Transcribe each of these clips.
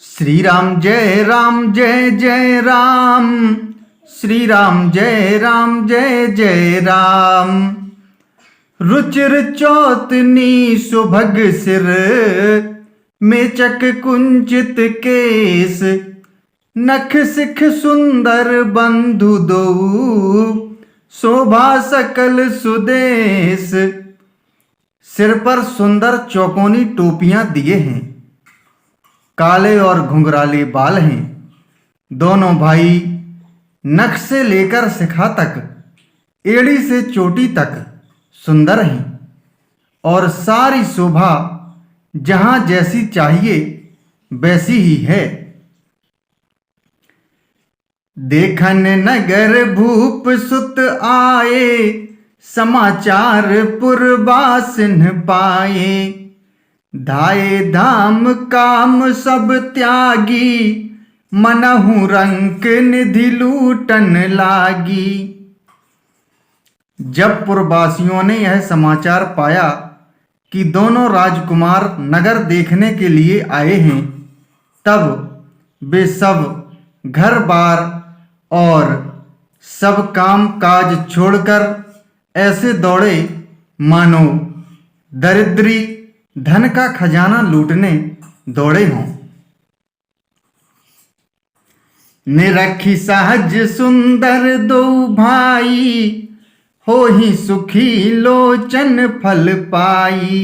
श्री राम जय जय राम। श्री राम जय राम। रुचिर चौतनी सुभग सिर, मेचक कुंचित केस, नख सिख सुंदर बंधु दो, शोभा सकल सुदेश। सिर पर सुंदर चौकोनी टोपियां दिए हैं, काले और घुंघराले बाल हैं। दोनों भाई नख से लेकर शिखा तक, एड़ी से चोटी तक सुंदर हैं और सारी शोभा जहां जैसी चाहिए वैसी ही है। देखन नगर भूप सुत आए, समाचार पुरवासिन पाए। धाये धाम काम सब त्यागी, मनहु रंक निधि लूटन लागी। जब पुरवासियों ने यह समाचार पाया कि दोनों राजकुमार नगर देखने के लिए आए हैं, तब वे सब घर बार और सब काम काज छोड़कर ऐसे दौड़े मानो दरिद्री धन का खजाना लूटने दौड़े हों। निरखी सहज सुंदर दो भाई, हो ही सुखी लोचन फल पाई।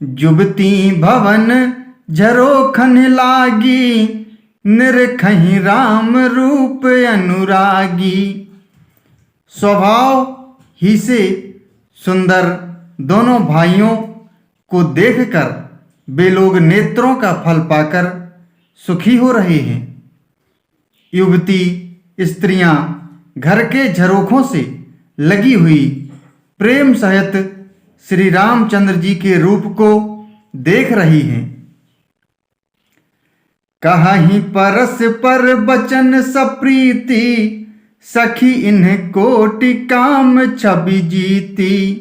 जुबती भवन झरोखन लागी, निरखहि राम रूप अनुरागी। स्वभाव ही से सुंदर दोनों भाइयों को देखकर वे लोग नेत्रों का फल पाकर सुखी हो रहे हैं। युवती स्त्रियां घर के झरोखों से लगी हुई प्रेम सहित श्री रामचंद्र जी के रूप को देख रही हैं। कहीं परस पर बचन सप्रीति, सखी इन्ह कोटि काम छवि जीती।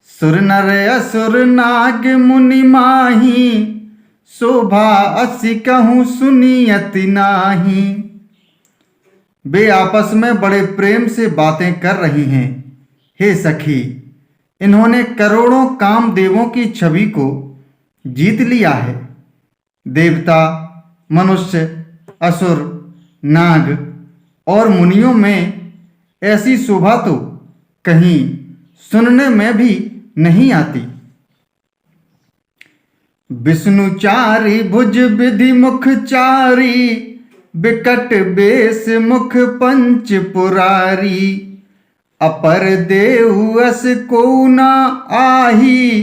सुर नर असुर नाग मुनि माही, शोभा असी कहूँ सुनियत नाही। वे आपस में बड़े प्रेम से बातें कर रही हैं। हे सखी, इन्होंने करोड़ों कामदेवों की छवि को जीत लिया है। देवता, मनुष्य, असुर, नाग और मुनियों में ऐसी शोभा तो कहीं सुनने में भी नहीं आती। विष्णुचारी भुज विधि मुखचारी, बिकट बेस मुख पंच पुरारी। अपर देव अस को न आही,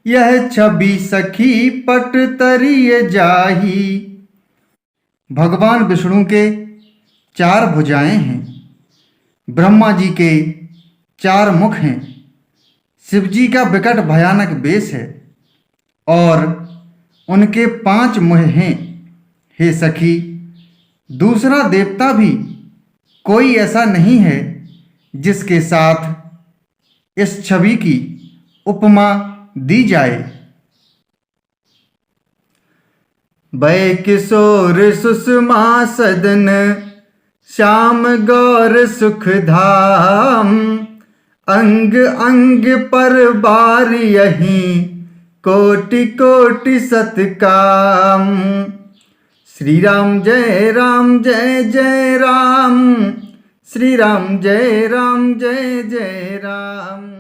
यह छवि सखी पट तरिय जाही। भगवान विष्णु के 4 भुजाएं हैं, ब्रह्मा जी के 4 मुख हैं, शिव जी का विकट भयानक बेश है और उनके 5 मुँह हैं। हे सखी, दूसरा देवता भी कोई ऐसा नहीं है जिसके साथ इस छवि की उपमा दी जाए। भय किशोर सुषमा सदन, श्याम गौर सुख धाम। अंग अंग पर बार यहीं, कोटि कोटि सतकाम। श्री राम जय जय राम। श्री राम जय जय राम।